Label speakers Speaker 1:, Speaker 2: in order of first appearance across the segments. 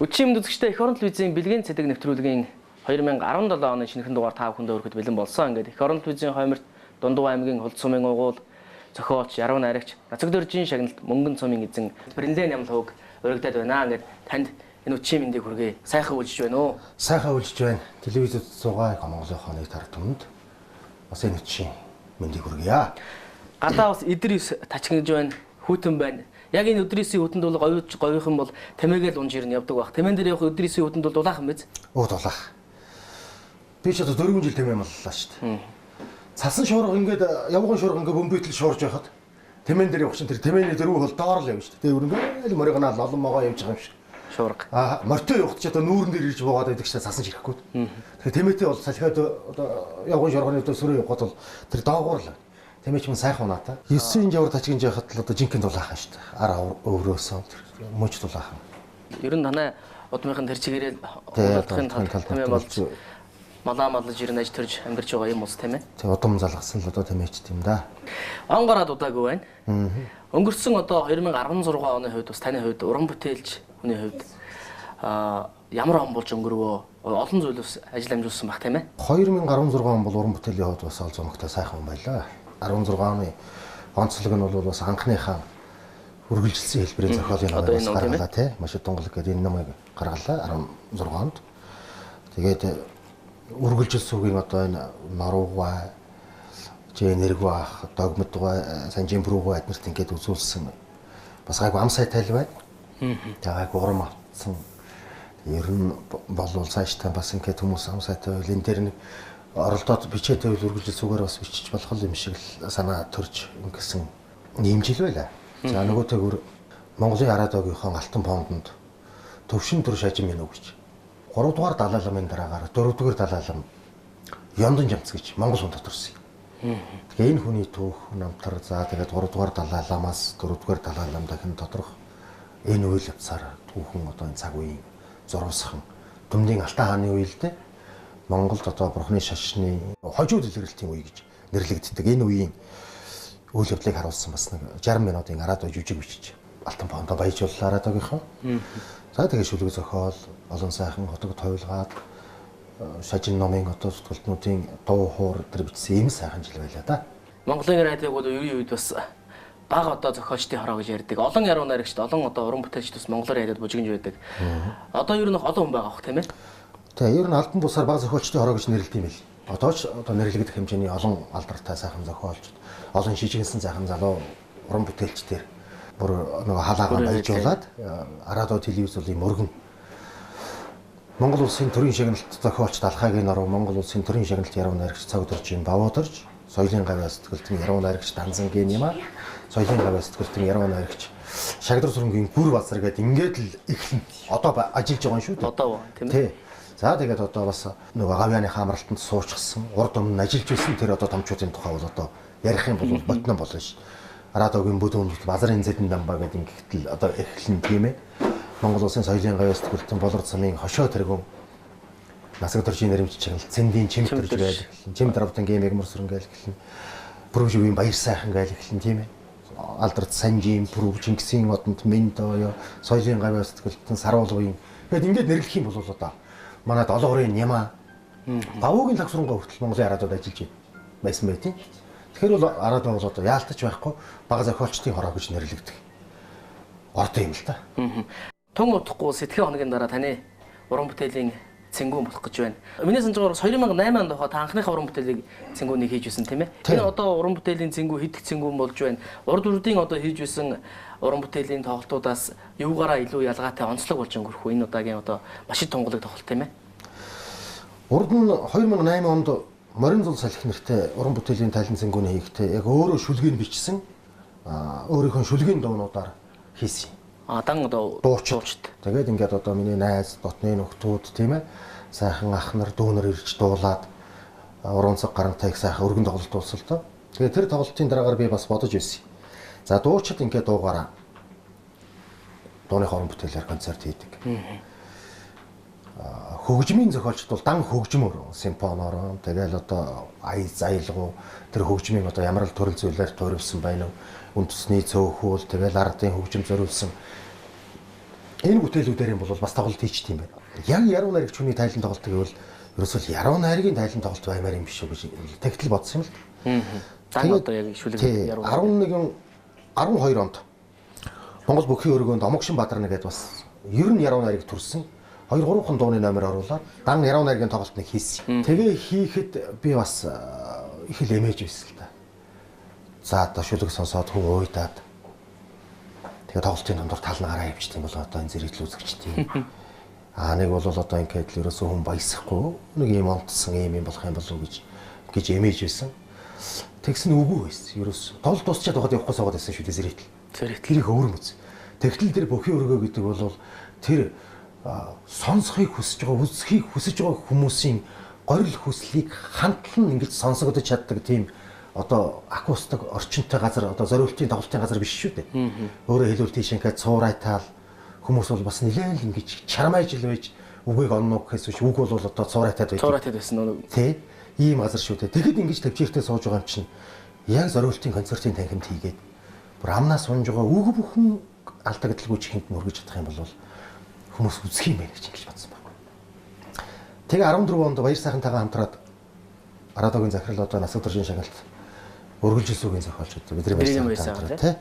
Speaker 1: Үчим үзэгчтэй эх орон телевизийн бэлгийн цэдэг нэвтрүүлгийн 2017 оны шинэхэн дугаар та бүхэндээ хүрэхэд бэлэн болсон. Ингээд эх орон телевизийн хойморт Дундуу аймгийн Хулд сумын угуул зохиолч, яруу найрагч, Нацаг дөржийн шагналт Мөнгөн цумын эзэн Бринлен Ямлхууг өргөдөд байна. Ингээд танд энэ үчим мэндийг хүргэе. Сайхан үйлжж байна уу?
Speaker 2: Сайхан үйлжж байна. Телевизэд суугаа Монголын хоног тар түмэнд бас энэ үчим мэндийг хүргье.
Speaker 1: Гадаа бас Идрис тачгинж байна. Хүүтэн байна. Яг энэ өдрийн хөтөнд бол говьхан бол тамиагээл унж ирнэ явдаг баг. Тамиан дээр явах өдрийн хөтөнд бол дулаахан биз?
Speaker 2: Дулаах. Би ч одоо 4 жил тамиан боллоо шүү дээ. Цасан шуурга ингээд явган шуурга ингээд бөмбөйтөл шуурж байхад тамиан дээр явах чинь тэр тамианы дөрөв бол доор л явна шүү дээ. Тэр ингээд моригнаа олон могоо явж байгаа юм шиг.
Speaker 1: Шуурга.
Speaker 2: Мортой явахд ч одоо нүүрэн дээр ирж буугаад байдаг ч цасан ширэхгүй. Тэгэхээр тамиатай бол салхиад одоо явган шуурганы өдөр сүрээ явахад бол тэр доогуур л. Тэмээч мөн сайхан унаатай. 9 жавар тачгинж яхад л одоо жинхэнэ дулаахан шүү дээ. Ара өөрөөсөө мөч дулаахан.
Speaker 1: Ер нь танай удмынхын тэр чигээрээ удмынхын тамиа болж малаа малж ирнэ аж төрж амьдарч байгаа юм уус тийм ээ.
Speaker 2: Тэг удам залгасан л одоо тэмээч тийм да.
Speaker 1: Он гараад удаагүй байна. Өнгөрсөн одоо 2016 оны хувьд бас таны хувьд уран бүтээлч хүний хувьд ямар он болж өнгөрвөө олон зүйлс ажил амжуулсан баг тийм ээ.
Speaker 2: 2016 он бол уран бүтээлийн хувьд бас ол зомогтой сайхан байлаа. 16 оны онцлог нь бол бас анхныхаа үргэлжилсэн хэлбэрийн зохиолын номыг гаргалаа тий. Маш тунгалаг гэдэг энэ номыг гаргалаа 16 онд. Тэгээд үргэлжилсэн үгийн одоо энэ Норуугай, Жэнэргвах, Догмодгой, Санжимбруугай адмирт ингээд үзүүлсэн бас гайгүй ам сайтай л байна. Тэгээд урам авсан. Ер нь болвол цаашдаа бас ингээд хүмүүс ам сайтай байл энэ дэр нэг оролдоод бичээд байвал үргэлжилсүүгээр бас бичиж болох юм шиг л санаа төрж ингэсэн ийм жил байлаа. За нөгөөтэйгүр Монголын араад огийнхоо алтан фондонд төвшин төр шажим минь өгч 3 дугаар далай ламын дараагаар 4 дугаар далай лам Ёндон жамц гэж Монгол хүн доторсон юм. Тэгээ энэ хүний түүх намтар за тэгээд 3 дугаар далай ламаас 4 дугаар далай лам дахин доторх энэ үйл явцаар түүхэн одоо энэ цаг үеийн зурвасхан Дүмдийн Алтан хааны үйл дээ Монголд одоо бурхны шашны хожууд илэрлэлтийн үе гэж нэрлэгддэг. Энэ үеийн үйл явдлыг харуулсан бас нэг 60 минутын араад жүжиг бичиж Алтан фондо баяжууллаа араад огийнхоо. За тэгээ шүлэг зохиол, олон сайхан хотог тойлгаад шажин номын одоо зүтгэлтнүүдийн дуу хуур төр бичсэн ийм сайхан жил байлаа да.
Speaker 1: Монголын радиог бол үеийн үед бас баг одоо зохиолчдын хороо гэж ярьдаг. Олон яруу найрагчд, олон одоо уран бүтээлчд бас Монголын радиод бужигнж байдаг. Одоо ер нь олон хүн байгаа хөх тийм ээ.
Speaker 2: Тэгээ ер нь албан бусаар баг зохиолчдын хороо гэж нэрлэдэг юм бэл. Одоо ч одоо нэрлэгдэх хэмжээний олон алдартай сайхан зохиолчд, олон шижигнсэн сайхан залуу уран бүтээлчдэр бүр нөгөө халаагаа баяжуулаад Арадо телевизийн мөргөн Монгол улсын төрийн шагналт зохиолчд Алхагийн норуу Монгол улсын төрийн шагналт яруу найрагч Цаг дөржийн Бавуудорж, соёлын гавьяа сэтгэлтэн яруу найрагч Данзангийн Нима, соёлын гавьяа сэтгэлтэн яруу найрагч Шагдар сүрэнгийн Гүр Базар гэдэг ингээд л эхлэн одоо ажиллаж байгаа юм шүү дээ.
Speaker 1: Одоо тийм ээ.
Speaker 2: За тэгээд одоо бас нөгөө гавьяаны хаамралтанд суучсан, урд өмнө ажиллаж байсан тэр одоо томчуудын тухай бол одоо ярих юм бол ботно болно ш. Арадогийн бүдүүнд базарын зэдэн дамбаа гэдэг ингэтэл одоо эхлэн тийм ээ. Монгол улсын соёлын гавьяа сэтгэлтэн болор замын хошоо тэргүүн Насаг дөржийн нэрмж чанал цэндийн чимт төрж гээл эхлэн. Чимт равдан гэмэг мөрсрөн гээл эхлэн. Бүрвживийн баяр сайхан гээл эхлэн тийм ээ. Алдарт Санжийн Бүрв Чингисийн одонд Миндоё соёлын гавьяа сэтгэлтэн Саруулгын тэгээд ингээд нэрлэх юм бол одоо манай долоорын Нима Бавуугийн лагсрангоо хүртэл Монголын араадад ажиллаж байсан бай тийм. Тэгэхээр бол араад бол одоо яалтаж байхгүй бага зохиолчдын хороо гэж нэрлэгдэх. Ортой юм л та.
Speaker 1: Тун утахгүй сэтгэл хоногийн дараа таны уран бүтээлийн цэнгүүн болох гэж байна. Миний санджаар 2008 онд та анхныхаа уран бүтээлийг цэнгүүнийг хийж байсан тийм ээ. Энэ одоо уран бүтээлийн цэнгүү хэд их цэнгүүн болж байна. Урд үрдийн одоо хийж байсан уран бүтээлийн тоглолтуудаас юугаараа илүү ялгаатай онцлог болж өнгөрөх вэ? Энэ удаагийн одоо маш их тунгалаг тоглолт тийм ээ.
Speaker 2: Урд нь 2008 онд Морин зул салхи нэртэй уран бүтээлийн тайлан цэнгүүний хийхдээ яг өөрөө шүлгийг бичсэн өөрийнхөө шүлгийн дуунуудаар хийсэн.
Speaker 1: Дан одоо
Speaker 2: дуучид. Тэгээд ингээд одоо миний найз, дотны нөхдүүд тийм ээ. Сайхан ах нар дүүнэр ирж дуулаад уран цаг гарантайг сайхан өргөн тоглолт болсолдоо. Тэгээд тэр тоглолтын дараагаар би бас бодож байсан. За дуучид ингээд дуугаараа дууны хорон бүтээлээр концерт хийдэг. Хөгжмийн зохиолчд бол дан хөгжмөр симфоноор тэгэл одоо ая заялгуу тэр хөгжмийн одоо ямар л төрөл зүйлээр туурвсан байна уу үндэсний цөөхөл тэгэл ардын хөгжим зориулсан Энэ бүтээлүүдээр юм бол бас тоглолт хийчт юм байна. Яг яруу найрагч хүний тайлан тоглолт гэвэл ерөөсөө яруу найргийн тайлан тоглолт баймаар юм биш үү гэж тэгтэл бодсон юм л.
Speaker 1: Дан одоо яг шүлэг яруу
Speaker 2: 12 онд Монгол бүхий өргөөнд Омогшин Бадарна гэдээ бас ер нь яруу найраг төрсөн 2-3хан дууны номер оруулаад дан яруу найргийн тоглолтыг хийсэн. Тэгээ хийхэд би бас их л эмээж байсан л да. За одоо шүлэг сонсоод хүн уйдаад тэгээ тоглолтын дундор талнаараа явчихсан юм бол одоо энэ зэрэгтэл үзэгчтэй. Нэг бол одоо ингээд л ерөөсөө хүн баясахгүй нэг юм онцсон юм болох юм болов уу гэж эмээж байсан. Тэгсэн үгүй байсан. Ерөөс тоглолт дуусчаад байгаад явахгүй суугаад байсан шүү дээ зэрэгтэл. Тэрийг өөр мэз. Тэгтэл тэр бүхий өргөө гэдэг бол тэр сонсхийг хүсэж байгаа, үзхийг хүсэж байгаа хүмүүсийн горил хүслийг хандлан ингэж сонсогдож чаддаг тийм одоо акустик орчинтой газар одоо зориултын тоглолтын газар биш шүү дээ. Өөрөөр хэлбэл тийш ингээд цуурайтаал хүмүүс бол бас нэлээд л ингэж чармайж л байж үгийг онно гэхээс үг бол одоо цуурайтаад байдаг.
Speaker 1: Цуурайтаад байсан нь
Speaker 2: тий ийм газар шүү дээ. Тэгэхэд ингэж төвчээртэй сууж байгаа юм чинь яг зориултын концертын танхимд хийгээд бүр амнаас унж байгаа үг бүхэн алдагдaltaгүй чихэнд мөргөж чадах юм бол хүмүүс үзэх юм байна гэж ингэж бодсон байна. Тэгээ 14 онд Баяр сайхантайгаа хамтраад Арадогийн захирал одоо Насаг дуржин шагналт өргөлжилсүүгийн зохиолч одоо бидний Баяр сайхан тий.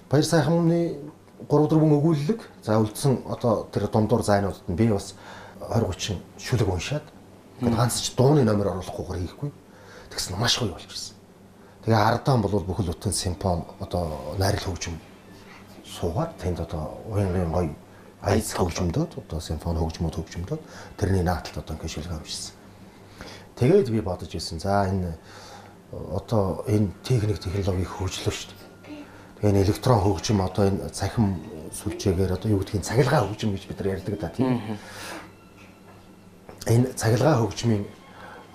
Speaker 2: Баяр сайханы 3-4 өгүүлэлэг за үлдсэн одоо тэр дундуур зайнуудад нь би бас 20-30 шүлэг уншаад ингээд ганц ч дууны номер оруулахгүйгээр хийхгүй. Тэгсэн маш гоё болж ирсэн. Тэгээ ардaan бол бүхэл бүтэн симфон одоо найрал хөгжим суугаад тэнд одоо уянгийн гоё аяц хөгжмөд одоо симфони хөгжмөд тэрний нааталт одоо ингээд шүлэг авчихсан. Тэгээд би бодож ирсэн. За энэ одоо энэ техник технологиг хөгжлөө шүү дээ. Тэгээ энэ электрон хөгжим одоо энэ цахим сүлжээгээр одоо юу гэдгийг цахилгаан хөгжим гэж бид нар ярьдаг да тийм. Энэ цахилгаан хөгжмийн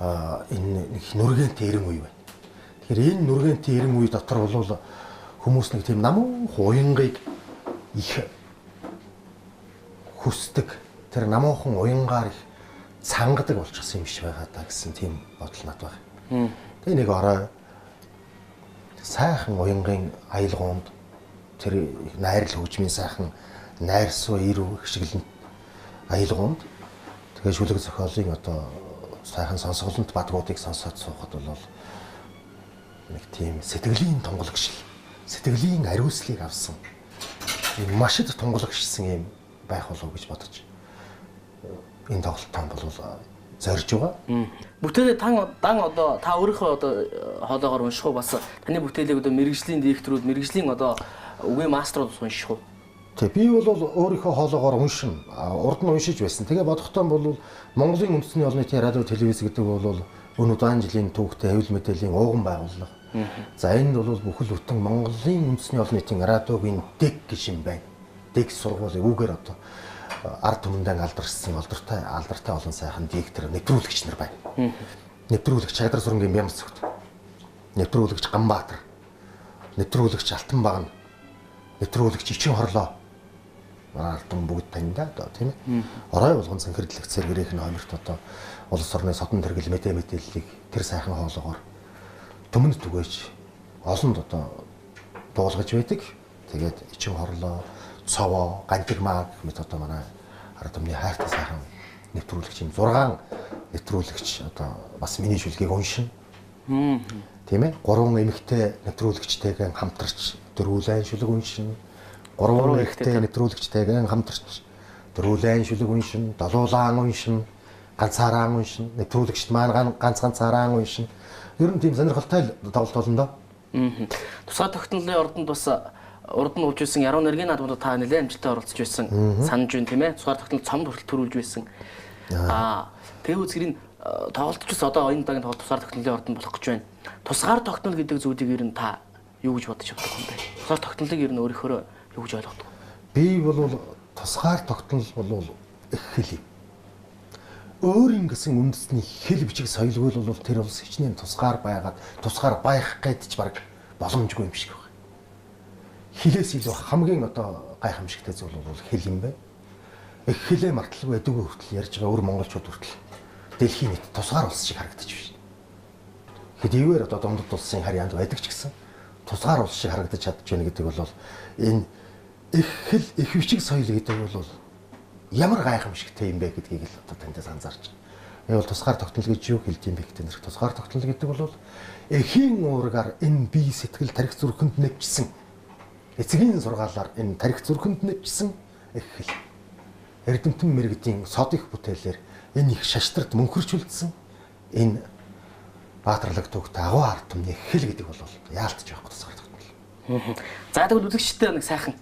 Speaker 2: энэ нэг нүргэнтэй эрен үе байна. Тэгэхээр энэ нүргэнтэй эрен үе дотор бол хүмүүс нэг тийм намуу уянгыг их хүсдэг. Тэр намуухан уянгаар их цангадаг болчихсон юм шиг байгаа даа гэсэн тийм бодол над байна. Тэгээ нэг орой сайхан уянгийн аялгаунд тэр найрал хөгжмийн сайхан найрсуу ирүү хшиглэн аялгаунд тэгээ шүлэг зохиолын одоо сайхан сонсголонт бадгуудыг сонсоод суухад бол нэг тийм сэтгэлийн тунгалагшил, сэтгэлийн ариуслыг авсан маш их тунгалагшсан юм байх болов уу гэж бодож энэ тоглолтон бол зорж байгаа.
Speaker 1: Бүтээлээ дан одоо та өөрийнхөө одоо хоолоогоор унших уу бас таны бүтээлийг одоо мэрэгжлийн директорууд, мэрэгжлийн одоо үгийн маструуд унших уу?
Speaker 2: Тэг би бол өөрийнхөө хоолоогоор уншина. Урд нь уншиж байсан. Тэгээ бодохтой бол Монголын үндэсний олон нийтийн радио телевиз гэдэг бол өн удаан жилийн түүхтэй хэвлэл мэдээллийн ууган байгууллага. За энэ бол бүхэл бүтэн Монголын үндэсний олон нийтийн радиогийн дэг гэж юм байна. Дэг сургуулийн үгээр одоо ард түмэндээ алдарсан алдартай олон сайхан диктор нэвтрүүлэгч нар байна. Нэвтрүүлэгч Чагдар сүрэнгийн Бямсгт. Нэвтрүүлэгч Ганбаатар. Нэвтрүүлэгч Алтанбагна. Нэвтрүүлэгч Ичин хорлоо. Алтан бүгд таньда одоо тийм ээ. Орой болгон цэнхэрлэгч сэргэрийнх нь хомирт одоо улс орны содон тэргэл мэдээллийг тэр сайхан хоолоогоор төмөнд түгээж олонд одоо дуулгаж байдаг. Тэгээд Ичин хорлоо, цовоо, гантигмаа гэх мэт одоо манай ард түмний хайртай сайхан нэвтрүүлэгч юм 6 нэвтрүүлэгч одоо бас миний шүлгийг уншина. Тийм ээ. 3 эмэгтэй нэвтрүүлэгчтэйгээ хамтарч дөрвөлэн шүлэг уншина. 3 эмэгтэй нэвтрүүлэгчтэйгээ хамтарч дөрвөлэн шүлэг уншина, долуулаан уншина, ганцаараа уншина, нэвтрүүлэгчт маань ганцаараа уншина. Ер нь тийм сонирхолтой тоглолт болно доо.
Speaker 1: Тусгай тогтнолын ордонд бас урд нь уужсэн яруу найргийн наадмуудад та нэлээд амжилттай оролцож байсан. Санаж байна тийм ээ. Тусгай тогтнол цомд хүртэл төрүүлж байсан. Тэгээ үзгэрийн тоглолтчос одоо энэ багийн тоглолт тусгаар тогтнолын ордонд болох гэж байна. Тусгаар тогтнол гэдэг зүйлийг ер нь та юу гэж бодож авдаг юм бэ? Тусгаар тогтнолыг ер нь өөрийнхөө юу гэж ойлгодог?
Speaker 2: Би бол тусгаар тогтнол бол их хэл юм. Өөрийн гэсэн үндэсний хэл бичиг соёлгүй бол тэр улс хичнээн тусгаар байгаад тусгаар байх гэдэж баг боломжгүй юм шиг байна. Хилээс илүү хамгийн одоо гайхамшигтай зүйл бол хэл юм байна. Их хэлээ марталгүй эдүгэ хүртэл ярьж байгаа өр монголчууд хүртэл дэлхийн нийт тусгаар улс шиг харагдаж байна. Хэдийгээр одоо дундад улсын харьяанд байдаг ч гэсэн тусгаар улс шиг харагдаж чадж байна гэдэг бол энэ их хэл их бичиг соёл гэдэг бол ямар гайхамшигтай юм бэ гэдгийг л одоо таньдаас анзаарч байна. Энэ бол тусгаар тогтнол гэж юу хэлдэг юм бэ гэдэг нэр. Тусгаар тогтнол гэдэг бол эхийн уургаар энэ бие сэтгэл тарих зүрхэнд нэвчсэн. Эцгийн сургаалаар энэ тарих зүрхэнд нэвчсэн их хэл. Эрдэмтэн мэрэгдийн сод их бүтээлээр энэ их шаштрт мөнхөрчүүлсэн энэ баатарлаг төгт агуу ард түмний их хэл гэдэг бол яалтж байхгүй тусгаар тогтнол.
Speaker 1: За тэгвэл үзэгчтэй нэг сайхан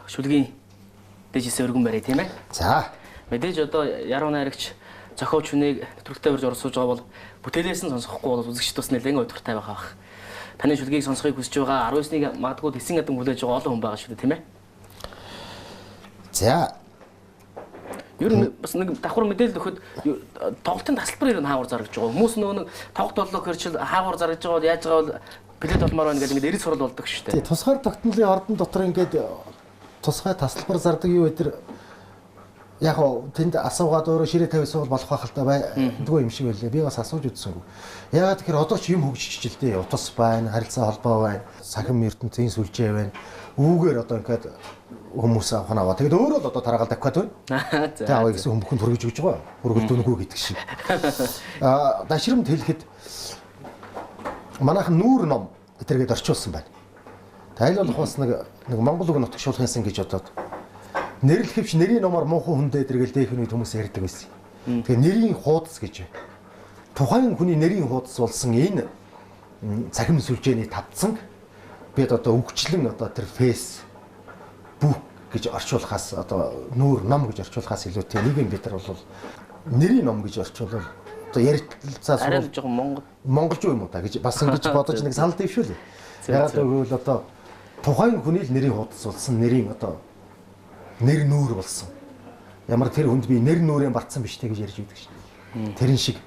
Speaker 1: шүлгийн дэжисээ өргөн барай тийм ээ.
Speaker 2: За
Speaker 1: мэдээж одоо яруу найрагч зохиолч хүнийг нэвтрүүлэгтээ урьж орсуулж байгаа бол бүтээлээс нь сонсохгүй бол үзэгчд бас нэлээд удиртай байгаа бах. Таны шүлгийг сонсохыг хүсэж байгаа 19-ийг магадгүй тэсийн гадан хүлээж байгаа олон хүн байгаа шүү дээ тийм ээ.
Speaker 2: За
Speaker 1: ер нь бас нэг давхар мэдээлэл өгөхөд тоглолтын тасалбар ер нь хаагур зарагдж байгаа. Хүмүүс нөгөө нэг тоглолт боллоо хэрчил хаагур зарагдж байгаа бол яаж байгаа бол билет олмоор байна гэдэг ингээд эрс сурал болдог шүү дээ.
Speaker 2: тий тусгаар тогтнолын ордон дотор ингээд тусгай тасалбар зардаг юу гэдэг яг оо тэнд асуугаад өөрөө ширээ тавьсан бол болох байх л та байдгүй юм шиг байлээ. Би бас асууж үзсэнгүй. Яагаад тэгэхээр одоо ч юм хөгжиж л дээ. Утас байна, харилцаа холбоо байна, сахим ертөнцийн сүлжээ байна. Үүгээр одоо ингээд хүмүүс авах наваа. Тэгэд өөрөө л одоо тараагаал давхад байна. За. Аваа гэсэн хүмүүнд хүргэж өгч байгаа. Хүргэлдүнгүү гэдэг шиг. Дашрамд хэлэхэд манайхан нүүр ном этергээд орчуулсан байна. Тайл болох бас нэг Монгол үг нутагшуулахынсан гэж бодоод нэрлэхвч нэрийн номоор муухай хүндээ эдэргээл дээх нэг хүмүүс ярьдаг байсан. Тэгээ нэрийн хуудас гэж. Тухайн хүний нэрийн хуудас болсон энэ цахим сүлжээний тавцанг бид одоо өгчлэн одоо тэр фейс бук гэж орчуулахаас одоо нүүр ном гэж орчуулахаас илүүтэй нэг юм бид нар бол нэрийн ном гэж орчуулвал одоо ярилцаас
Speaker 1: арай л жоохон
Speaker 2: монголжуу юм уу та гэж бас ингэж бодож нэг санал дэвшүүлээ. Ягаад гэвэл одоо тухайн хүний л нэрийн хуудас болсон нэрийн одоо нэр нүүр болсон. Ямар тэр хүнд би нэр нүүрээ бартсан биш те гэж ярьж өгдөг шин. Тэрэн шиг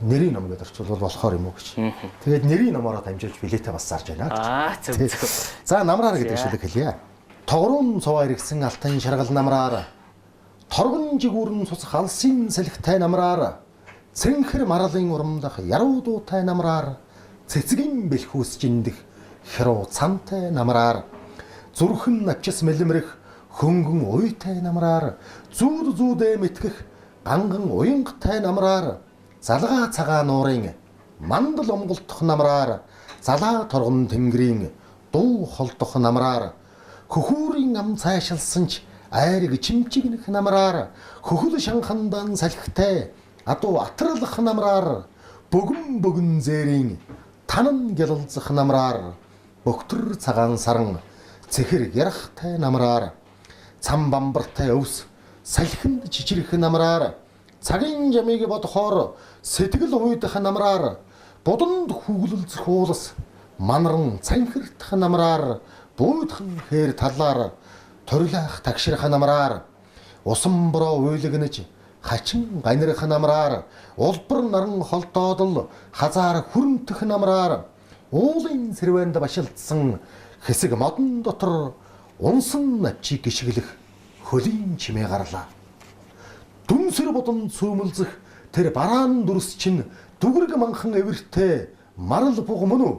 Speaker 2: нэрийн ном гэдэр ч болохоор юм уу гэж. Тэгээд нэрийн номороо дамжуулж билетээ бас зарж байна.
Speaker 1: Зөв.
Speaker 2: За намраар гэдэг шүлэг хэлье. Тогрун цуваа иргсэн алтан шаргал намраар. Торгон жигүүрэн цуцх алсын салхитай намраар. Цэнхэр марлын урамдах яруу дуутай намраар. Цэцгийн бэлхүүс жиндэх хруу цантай намраар. Зүрхэн навчис мэлэмрэх хөнгөн уйтай намраар зүүдээ мэтгэх ганган уянгатай намраар залгаа цагаа нуурын мандал омголдох намраар залаа торгон тэнгэрийн дуу холдох намраар хөхүүрийн ам цайшилсан ч айрыг чимчигнэх намраар хөхөл шанхандан салхитай адуу атралах намраар бөгөн зээрийн танан гялалзах намраар бөгтөр цагаан саран цэхэр ярахтай намраар цам бамбартай өвс салхинд жижирэх намраар цагийн жамыг бодохоор сэтгэл уйдах намраар буданд хүглэлцэх уулас манарн цанхирдах намраар буудхан хээр талаар торлах тагширах намраар усан бороо уйлагнаж хачин ганирах намраар улбар наран холдоодл хазаар хүрэмтэх намраар уулын сэрвэнд башилдсан хэсэг модон дотор унсан навчиг гიშгэлэх хөлийн чимээ гарлаа. Дүнсэр бодон цөөмөлзөх тэр бараан дүрс чинь дүгрэг манхан эвэртэй марал буг мөн үү?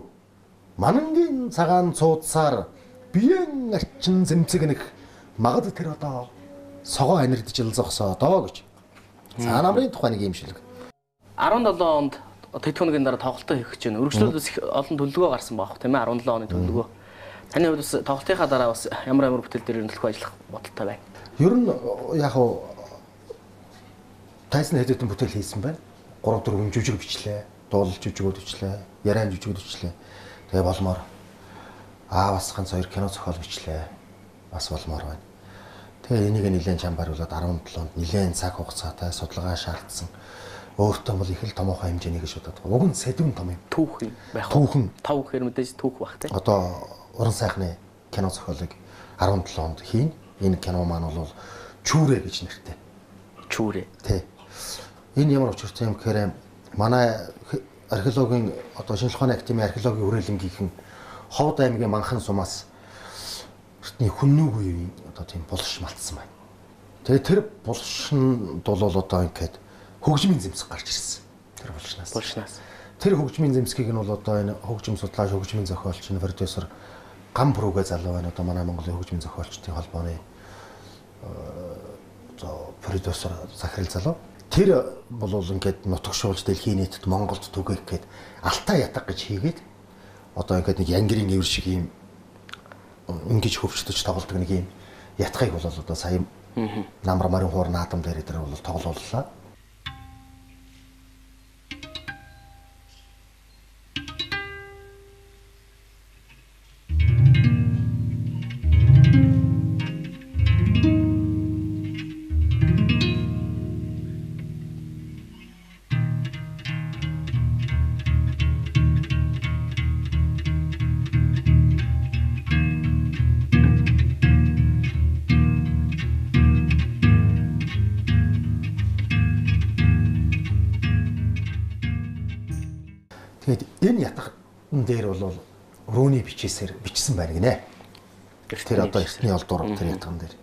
Speaker 2: Манангийн цагаан цуудсаар биеэн арчин зэмцэгнэх магад тэр одоо согоо анирдж илзохсоо доо гэж. За намрын тухай нэг юм шилэг.
Speaker 1: 17 онд тэтгэх өдрийн дараа тоглолтоо хийх гэж байна. Өргөжлөлт бас их олон төлөвлөгөө гарсан baах тийм ээ 17 оны төлөвлөгөө. Таны хувьд бас тоглолтынхаа дараа бас ямар бүтээл дээр төлөв ажиллах бодолтой байна.
Speaker 2: Ер нь яг уу тайзны хэдэн бүтээл хийсэн байна. 3-4 жүжиг бичлээ, дуулал жүжигүүд бичлээ, яриан жүжигүүд бичлээ. Тэгээ болмоор бас ганц 2 кино зохиол бичлээ. Бас болмоор байна. Тэгээ энийг нэлээд чамбаруулад 17 онд нэлээд цаг хугацаатай судалгаа шаардсан. Өөртөө бол их л томоохон хэмжээний гэж бодоод байгаа. Уг нь сэдвэн том юм.
Speaker 1: Түүх юм байх.
Speaker 2: Түүхэн
Speaker 1: 5 гэхээр мэдээж түүх байх тийм.
Speaker 2: Одоо уран сайхны кино зохиолыг 17 онд хийн. Энэ кино маань бол Чүүрэ гэж нэртэй.
Speaker 1: Чүүрэ.
Speaker 2: Тий. Энэ ямар учиртай юм гэхээр манай археологийн одоо шинжлэх ухааны академийн археологийн хүрээлэнгийнхэн Ховд аймгийн Манхан сумаас эртний хүннүүгийн одоо тийм булш малтсан байна. Тэгээ тэр булшинд бол одоо ингээд хөгжмийн зэмсэг гарч ирсэн. Тэр булшнаас. Тэр хөгжмийн зэмсгийг нь бол одоо энэ хөгжим судлаач, хөгжмийн зохиолч, продюсер гам бүрүүгээ залуу байна. Одоо манай Монголын хөгжмийн зохиолчдын холбооны продюсер Захирал залуу. Тэр бол ингээд нутагшуулж дэлхийн нийтэд Монголд түгээх гээд Алтай ятаг гэж хийгээд одоо ингээд нэг янгирын эвэр шиг юм ингэж хөвчдөж тоглодог нэг юм ятгыг бол одоо сая намар марын хуур наадам дээр бол тоглоуллаа. Тэгээд энэ ятган дээр бол өрөөний бичээсээр бичсэн байна гинэ. Тэр одоо эртний олдуур тэр ятган дээр.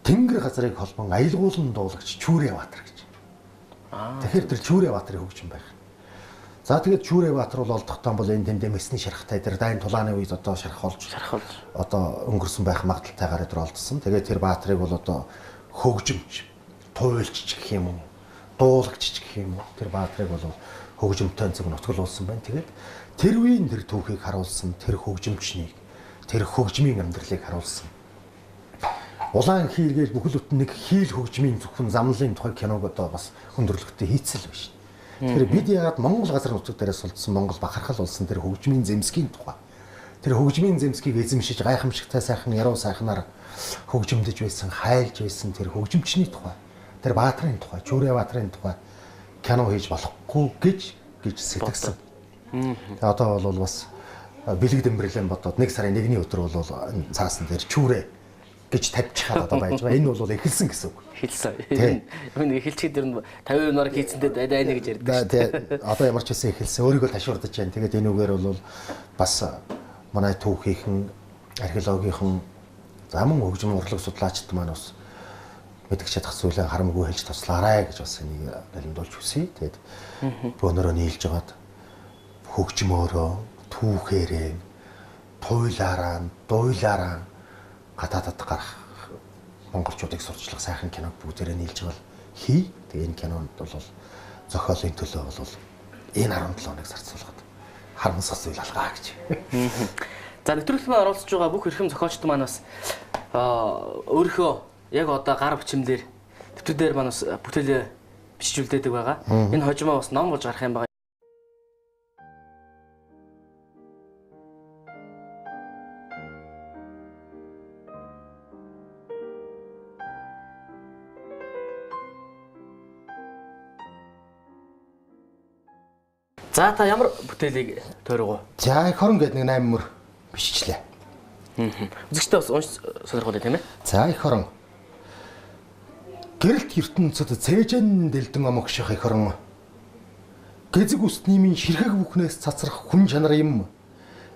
Speaker 2: Тэнгэр газрыг холбон аялгуулан дуулагч Чүүрэ Баатар гэж. Тэгэхээр тэр Чүүрэ Баатарын хөгжим байх. За тэгээд Чүүрэ Баатар бол олдохтон бол энэ тэмдээ мэсний шархтай дээр дайн тулааны үед одоо шархолж одоо өнгөрсөн байх магадaltaйгаар өдр олдсон. Тэгээд тэр Баатарыг бол одоо хөгжимч, туйлч гэх юм уу, дуулагч гэх юм уу. Тэр Баатарыг бол хөгжимтэй зөв нутгалуулсан байна. Тэгээд тэр үеийн тэр түүхийг харуулсан, тэр хөгжимчнийг, тэр хөгжмийн амьдралыг харуулсан. Улаан хийргээл бүхэл бүтэн нэг хийл хөгжмийн зөвхөн замналын тухай киног одоо бас өндөрлөгтөй хийцэл байна шүү дээ. Тэгэхээр бид яагаад Монгол газар нутаг дээрээс олдсон Монгол бахархал болсон тэр хөгжмийн зэмсгийн тухай. Тэр хөгжмийн зэмсгийг эзэмшиж гайхамшигтай сайхан яруу сайхнаар хөгжимдөж байсан, хайлж байсан тэр хөгжимчний тухай. Тэр Баатарын тухай, Чүүрэ Баатарын тухай кино хийж болохгүй гэж сэтгэсэн. Тэгээ одоо бол бас бэлэг дэмбэрлэн бодоод 1 сарын 1-ний өдөр бол цаасан дээр Чүүрэ гэж тавьчихад одоо байж байгаа. Энэ бол эхэлсэн гэсэн үг.
Speaker 1: Эхэлсэн. Энэ эхэлчихэд дэр нь 50% нар хийцэндээ дайна гэж ярьдаг.
Speaker 2: Тэгээ одоо ямар ч байсан эхэлсэн. Өөрийгөө ташуурдаж байна. Тэгээд энэ үгээр бол бас манай түүхийнхэн, археологийнхэн, замун хөгжим урлаг судлаачид маань бас мэдгэж чадах зүйлээ харамгүй хэлж туслаарай гэж бас энийг налимдуулж хүсье. Тэгээд бөөнөрөө нийлж байгаад хөгжмөөрөө, түүхээрээ, туйлаараа, дуйлаараа гадаадад гарах монголчуудыг сурчлах сайхан киног бүгдээрээ нийлж байгаа хий. Тэгээд энэ кинонд бол зохиолын төлөө бол энэ 17 хоног зарцуулахад харамсах зүйл алгаа гэж.
Speaker 1: За нэвтрүүлгийн оролцож байгаа бүх эрхэм зохиолчд маань бас өөрийнхөө яг одоо гар бичмлэр төвтүүдээр маань бас бүтээлээ бичжүүлдэг байгаа. Энэ хожимоо бас ном болж гарах юм байна. За та ямар бүтээлийг тойргоо?
Speaker 2: За их хорон гэдэг нэг 8 мөр биччихлээ.
Speaker 1: Үзэгчтэй бас унш сонирхол тийм ээ.
Speaker 2: За их хорон. Гэрэлт ертөнцөд цээжэн дэлдэн омогших их хорон. Гэзэг үстний минь ширхэг бүхнээс цацрах хүн чанар юм.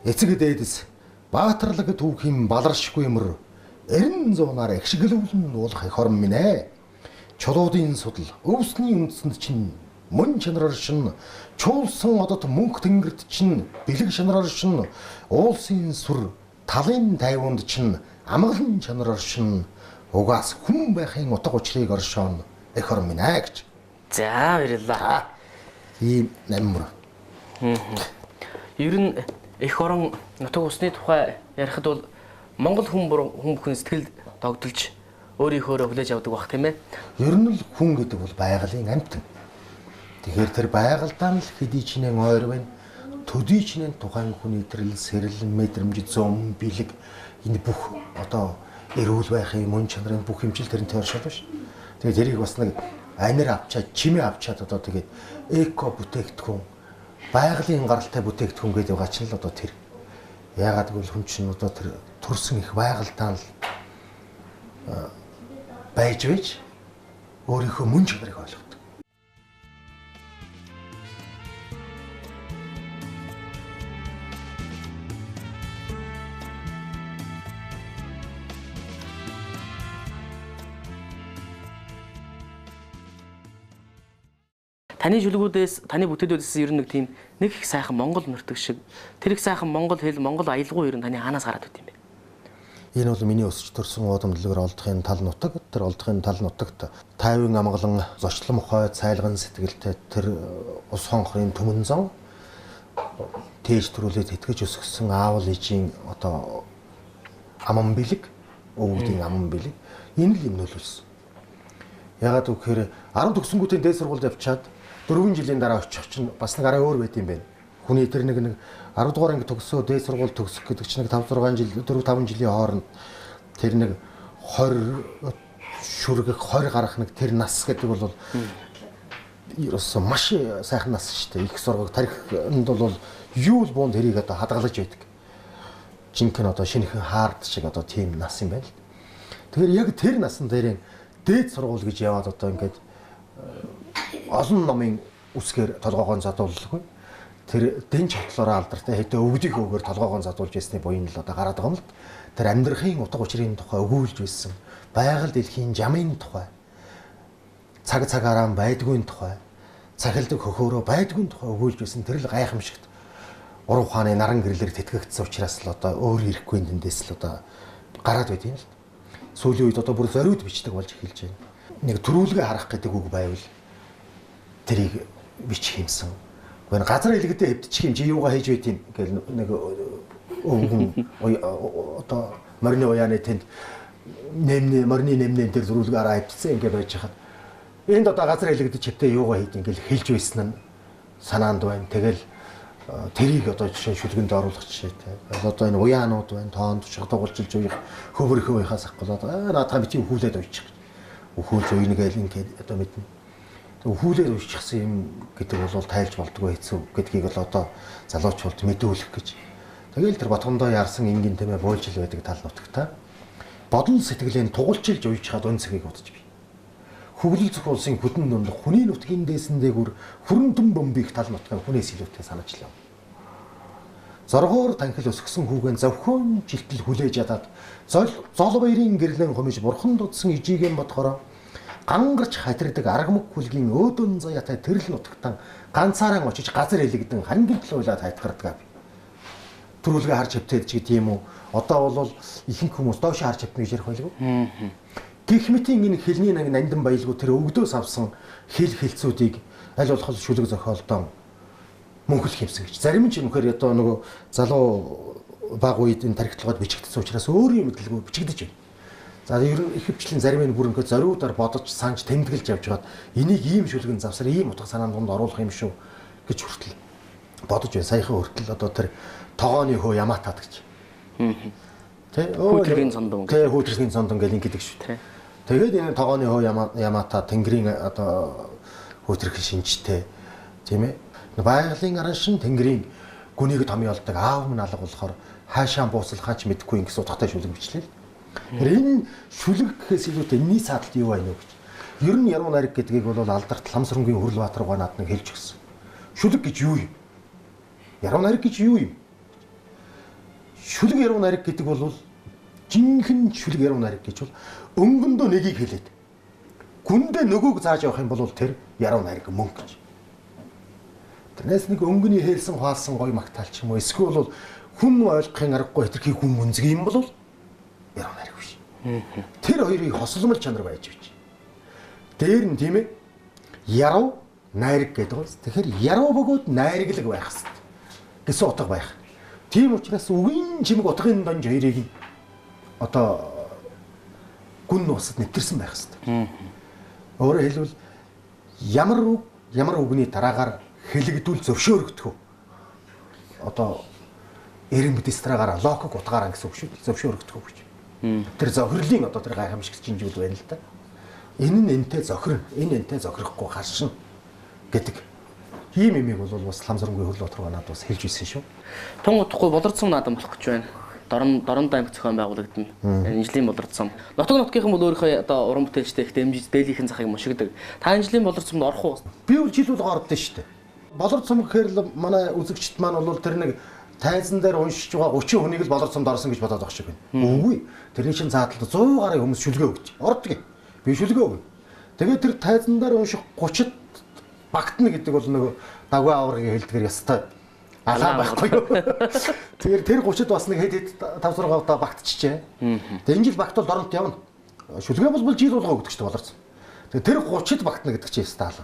Speaker 2: Эцэг дээдэс баатарлаг түүхийн баларшгүй мөр. Эрен зуунаар ихшгэлүүлэн уулах их хорон минь ээ. Чулуудын судал өвсний үндсэнд чинь мөн чанараар шин чуулсан одод мөнх тэнгэрт чинь бэлэг чанараар шин уулсын сүр талын тайванд чинь амгалан чанараар шин угаас хүн байхын утга учирыг оршоон эх хорон минь аа гэж.
Speaker 1: За баярлалаа.
Speaker 2: Ийм намар.
Speaker 1: Ер нь эх хорон нутаг усны тухай ярихад бол монгол хүн бүхэн сэтгэл догдолж өөрийнхөө хүлээж авдаг бах тийм ээ.
Speaker 2: Ер нь л хүн гэдэг бол байгалийн амьтан. Тэгэхээр тэр байгальдаа л хэдий чинээ ойр байна. Төдий чинээ тухайн хүний төрөл сэрэл мэдрэмж зам бэлэг энэ бүх одоо эрүүл байхын мөн чанарын бүх хэмжил тэрнтэй оршоод байна шүү. Тэгээд тэрийг бас нэг анир авчаад чимээ авчаад одоо тэгээд эко бүтээгдэхүүн байгалийн гаралтай бүтээгдэхүүн гэдэг байгаа чинь л одоо тэр яагаад гэвэл хүн чинь одоо тэр төрсөн их байгальдаа л байж өөрийнхөө мөн чанарыг ойлгох.
Speaker 1: Таны шүлгүүдээс, таны бүтээлүүдээс ер нь нэг их сайхан монгол нутаг шиг тэр их сайхан монгол хэл, монгол аялалгуу ер нь таны хаанаас гараад байт юм бэ?
Speaker 2: Энэ бол миний өсч төрсөн удамдлогоор олдохын тал нутаг. Тэр олдохын тал нутагт тайван амгалан, зочлон мохой, цайлган сэтгэлтэй тэр ус хонхрын төмөн зам тээж төрүүлээд итгэж өсгсөн аавал ээжийн одоо аман бэлэг, өвгдийн аман бэлэг энэ л юм нөлөөлсөн. Ягаад гэвэл 10 төгсөнгүүтээ дээд сургуульд явчаад 4 жилийн дараа очих чинь бас нэг арай өөр байт юм байна. Хүний тэр нэг 10 дугаар анги төгсөө дээд сургууль төгсөх гэдэг чинь 5-6 жил 4-5 жилийн хооронд тэр нэг 20 шүргэх 20 гарах нэг тэр нас гэдэг бол ерөөсөө маш сайхан нас шүү дээ. Их сургууль тарихнд бол юу л буунд хэрийг одоо хадгалж байдаг. Жинхэнэ одоо шинэхэн хаард шиг одоо тийм нас юм байна л. Тэгэхээр яг тэр насан дээр дээд сургууль гэж яваад одоо ингээд олон номын үсгээр толгоогоо задуулахгүй. Тэр дэнч хотлороо алдартай хэдэ өвгдийн хөөгөр толгоогоо задуулж ясны буян л одоо гараад байгаа юм л. Тэр амьдрахын утга учирын тухай өгүүлж байсан. Байгаль дэлхийн жамын тухай. Цаг цагаараа байдгүй тухай. Цахилдаг хөхөөрөө байдгүй тухай өгүүлж байсан. Тэр л гайхамшигт. Уран ухааны наран гэрлэр тэтгэгдсэн учраас л одоо өөр ирэхгүй дэндээс л одоо гараад байт юм л. Сүүлийн үед одоо бүр зориуд бичдэг болж эхэлж байна. Нэг төрүүлгээ харах гэдэг үг байвал тэрийг бичих юмсан. Гэхдээ газар илгэдэ хэвдчих юм чи юугаа хийж байт юм гэл нэг өвгөн одоо морины уяаны тэнд морины нэмнэн дээр зөрүүлгээ хараа хэвдсэн ингэ байж хахад энд одоо газар илгэдэж хэвтэ юугаа хийж ингээл хэлж байсан нь санаанд байна. Тэгэл тэрийг одоо жишээ шүлгэнд оруулах жишээтэй. Одоо энэ уяанууд байна. Тоонд шатгуулжилж уух хөвөрхөө уяхаас ахголоод наадхан бити өхүүлээд уйчих. Өхүүлж уйна гээл ингээд одоо мэднэ. Өхүүлээд уйчихсан юм гэдэг бол тайлж болдгоо хэцүү гэдгийг бол одоо залуучууд мэдүүлэх гэж. Тэгэл тэр ботгондоо яарсан энгийн тэмээ бөөлжил байдаг тал нутагта бодол сэтгэлээ тугуулчилж уйчихад өнцгийг удаж бий. Хөвлөл зохиолсын хөдөн дунд хүний нутгийн дээсэн дээгүр хүрэнтэн бомбиг тал нутгийн хүнээс илүүтэй санаачлаа. Зоргоор танхил өсгсөн хүүгэн зөвхөн жилтэл хүлээж ядаад зол баярын гэрлэн хомиж бурхан дудсан ижигийн бодохороо гангарч хатирдаг аргамаг хүлгийн өөдөн заяатай тэрл нутагтан ганцаараа очиж газар илэгдэн хангилтлуулаад хайтгардаг. Төрүүлгээ харж хөвтөөд ч гэдэм үү. Одоо бол ихэнх хүмүүс доош харж хөвтнө гэж ярих байлгүй. Гэх мэтийн энэ хэлний нэг нандин баялгуу тэр өвгдөөс авсан хэл хэлцүүдийг аль болох шүлэг зохиолдон мөнхөл хэмсэн гэж. Зарим нь ч үнэхээр одоо нөгөө залуу баг үед энэ тархитлагад бичигдсэн учраас өөрийн мэдлэгөө бичигдэж байна. За ер нь их хвчлэн зарим нь бүр ингээд зориудаар бодож санаж тэмдэглэж явж байгаад энийг ийм шүлгэн завсар ийм утга санаанд донд оруулах юм шүү гэж хүртэл бодож байна. Саяхан хүртэл одоо тэр тогооны хөө ямаатаад гэж. Тэ
Speaker 1: хөөтрийн цондон.
Speaker 2: Тэ хөөтрийн цондон гэл ингэдэг шүү. Тэгээд энэ тогооны хөө ямаата тэнгэрийн одоо хөөтрөх шинжтэй тийм ээ. Байгалийн араншин тэнгэрийн гүнийг томьёолдог аав минь алга болохоор хаашаа бууцлахаач мэдэхгүй ингэс утгатай шүлэг бичлээ. Энэ шүлэг гэхээс илүүтэй энэний сааталт юу байна вэ гэж. Ер нь яруу найраг гэдгийг бол алдарт Ламсрынгийн Хүрлбаатар гуанаад нэг хэлж өгсөн. Шүлэг гэж юу юм? Яруу найраг гэж юу юм? Шүлэг яруу найраг гэдэг бол жинхэнэ шүлэг яруу найраг гэж бол өнгөндөө нэгийг хэлээд гүндээ нөгөөг зааж явах юм бол тэр яруу найраг мөнгө гэж. Тэрнээс нэг өнгөний хэлсэн хаалсан гой магтаалч юм уу эсвэл бол хүн ойлгохын аргагүй хэтэрхий хүн үнзэг юм бол яруу найраг биш. Тэр хоёрыг хосолмол чанар байж байж. Дээр нь тийм ээ яруу найраг гэдэг бол тэгэхээр яруу бөгөөд найраглаг байх хэрэгтэй гэсэн утга байх. Тийм учраас үгийн чимэг утгын донж хоёрыг одоо гүн усад нэвтэрсэн байх хэрэгтэй. Өөрөөр хэлбэл ямар үгний дараагаар хэлэгдүүл зөвшөөрөгдөх үү? Одоо эрен бэдистраагаар логик утгаараа гэсэн үг шүү. Зөвшөөрөгдөх үү гэж. Тэр зохирлын одоо тэр гайхамшигт шинжүүл байна л да. Энэ нь энтэй зохирно, энэ энтэй зохирохгүй харшин гэдэг. Ийм юмыг бол бас Ламсрынгийн Хүрлбаатар гуанаад бас хэлж ирсэн шүү.
Speaker 1: Тун утгагүй болорцсон наадам болох гэж байна. Дорон аймаг зохион байгуулагдана. Инжлийн болорцсон. Нутаг нутгийнхан бол өөрийнхөө одоо уран бүтээлчтэй их дэмжиж дээлийнхэн захыг мушигдаг. Та инжлийн болорцсонд орох уу?
Speaker 2: Би үл жил бол ордсон шүү дээ. Болорцсон гэхээр л манай үзэгчд маань бол тэр нэг тайзан дээр уншиж байгаа 30 хүнийг л болорцсонд орсон гэж бодоод байгаа шиг байна. Үгүй. Тэрний чинь зааталд 100 гаруй хүмүүс шүлгээ өгч. Ордог юм. Би шүлгээ өгнө. Тэгээд тэр тайзан дээр унших 30-д багтна гэдэг бол нөгөө дагуу аврагын хэлдгээр ёстой алаан байхгүй юу. Тэгэхээр тэр 30-д бас нэг хэд 5-6 удаа багтчихжээ. Тэгээ энэ жил багтвал дорнот явна. Шүлгээ бол жил болгоо гэдэг чинь болорсон. Тэгээ тэр 30-д багтна гэдэг чинь стаал.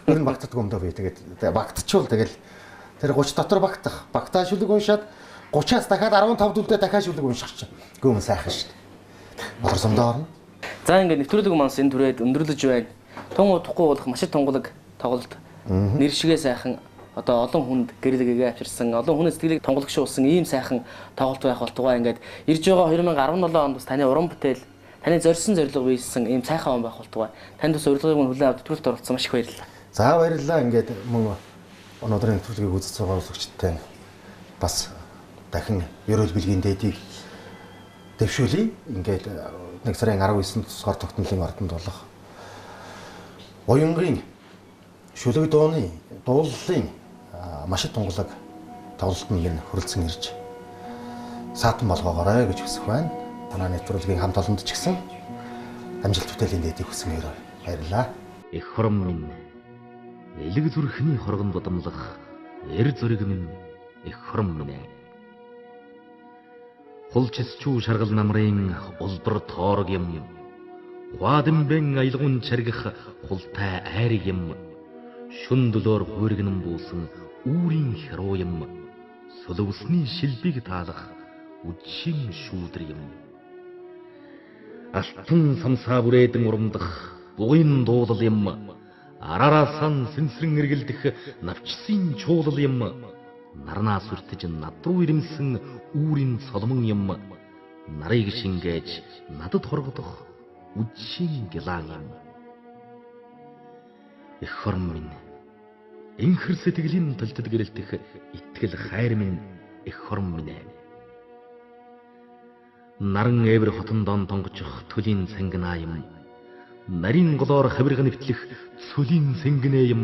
Speaker 2: Тэр нь багтдаг юм даа би. Тэгээд багтчихвол тэгэл тэр 30 дотор багтах. Багтаа шүлэг уншаад 30-аас дахиад 15 дүлдээ дахиад шүлэг унших чинь. Гүн сайхан шүү дээ. Болорсондоо орно.
Speaker 1: За ингээд нэвтрүүлэг манс энэ түрээд өндөрлөж байна. Тун удахгүй болох маш их тунгалаг тоглолт. Нэр шигээ сайхан одоо олон хүнд гэрлэгээ авчирсан, олон хүний сэтгэлийг тунгалагшуулсан ийм сайхан тоглолт байх болтугай ингээд ирж байгаа 2017 онд бас таны уран бүтээл, таны зорьсон зорилго бийсэн ийм сайхан он байх болтугай. Танд бас урилгыг хүлээн авч нэвтрүүлэгт оролцсон маш их баярлалаа.
Speaker 2: За баярлалаа. Ингээд мөн өнөөдрийн нэвтрүүлгийг үзэж байгаа үзэгчдтэй бас дахин ерөөл бэлгийн дээдийг дэвшүүлье. Ингээд 1 сарын 19-нд тусгаар тогтнолын ордонд болох уянгийн шүлэг дууны дууллын маш их тунгалаг тоглолтод минь хүрэлцэн ирж саатан болгоогоорой гэж хүсэх байна. Манай нэвтрүүлгийн хамт олонд ч гэсэн амжилт бүтээлийн дээдийг хүсэн өрөө баярлалаа.
Speaker 3: Их хором минь элэг зүрхний хоргонд бодомлох эр зөриг минь их хором минь хулчсчүү шаргал намрын улбар тоорог юм хуадэмбэн аялгун чаргах хултай айрыг юм шүндөлөөр хуургэн буусан үүрийн херуу юм сөлөвсний шилбиг таалах үдшин шүүдэр юм алтан самсаа бүрээдэн урамдах бугын дуулал юм арараасан сэнсрэн эргэлдэх навчсын чуулал юм нарнаас үртэж над руу ирэмсэн үүрийн соломон юм нарыг шингээж надад хоргодох үдшин гилаан юм их хором минь энхэр сэтгэлийн толтод гэрэлтэх итгэл хайр минь их хором минь наран эвэр хотон дон тонгочих төлийн сангинаа юм нарийн голоор хавирга нэвтлэх цөлийн сэнгэнэ юм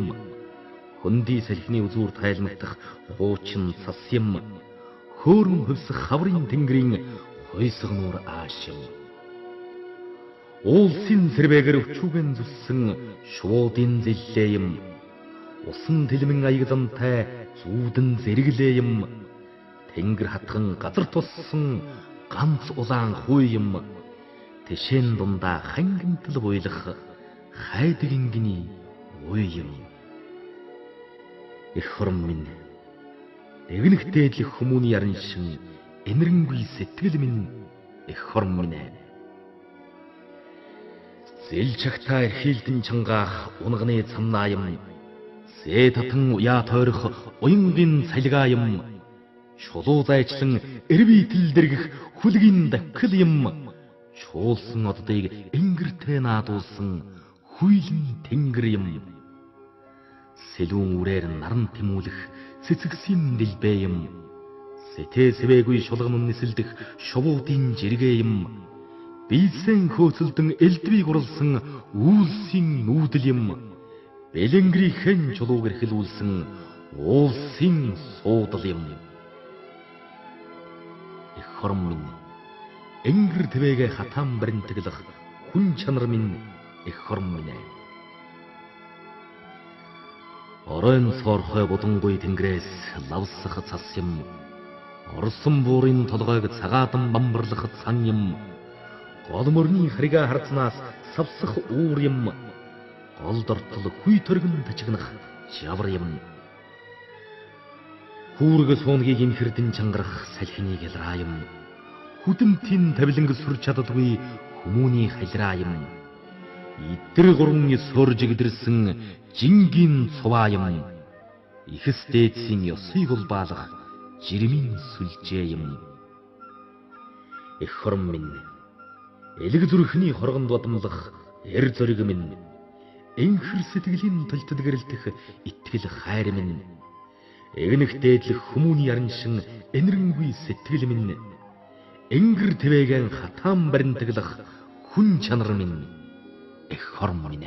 Speaker 3: хөндөй салхины үзүүр тайлмагдах хуучин цас юм хөөрөн хөвсөх хаврын тэнгэрийн хойсог нуур ааш юм уулсын сэрбэгэр өчүүгэн зүссэн шуудын зиллээ юм усан тэлмэн аягдантай зүүдэн зэрэглээ юм тэнгэр хатган газар туссан ганц улаан хүй юм тэшэн дундаа хангинтал буйлах хайдаг ингэний уй юм их хором минь эгнэх дээдлэх хүмүүний яран шин энэрэнгүй сэтгэл минь их хором минь зэл чагтаа эрхийлдэн чангаах унганы цамнаа юм зээ татан уяа тойрох уянгийн цалгаа юм шулуу зайчлан эрвитэл дэргэх хүлгийн дахил юм чуулсан оддыг энгэртэй наадуулсан хүйлэн тэнгэр юм сэлүүн үрээр наран тэмүүлэх цэцэгсийн дэлбэ юм сэтэ сэвэгүй шулгам нисэлдэх шувуудын жиргээ юм бийсэн хөөцөлдөн элдвийг урлсан үйлсийн нүүдэл юм бэлэнгэрийн чулууг эрхлүүлсэн уулсын суудал юм их хором минь энгэр твэгээ хатаан баримтаглах хүн чанар минь их хором минь оройн соорхой будангуй тэнгэрээс лавсах цас юм орсон буурын толгойг цагаадан бамбарлах цан юм гол мөрний харига харцнаас савсах уур юм гол дортол хүй төргөн тачигнах жавар юм хүүрэг суунгийг инхэрдэн чангарах салхины гэлраа юм хүдэмтийн тавиланг сүр чаддаггүй хүмүүний халираа юм идэр гурван сорж гидэрсэн жингийн цуваа юм ихэс дээдсийн ёсыг улбаалах жирмийн сүлжээ юм их хором минь элэг зүрхний хоргонд бодомлох эр зөриг минь энхэр сэтгэлийн толтод гэрэлтэх итгэл хайр минь эгнэх дээдлэх хүмүүний яран шин энэрэнгүй сэтгэл минь энгэр твэгэн хатаан баримтаглах хүн чанар минь их хором минь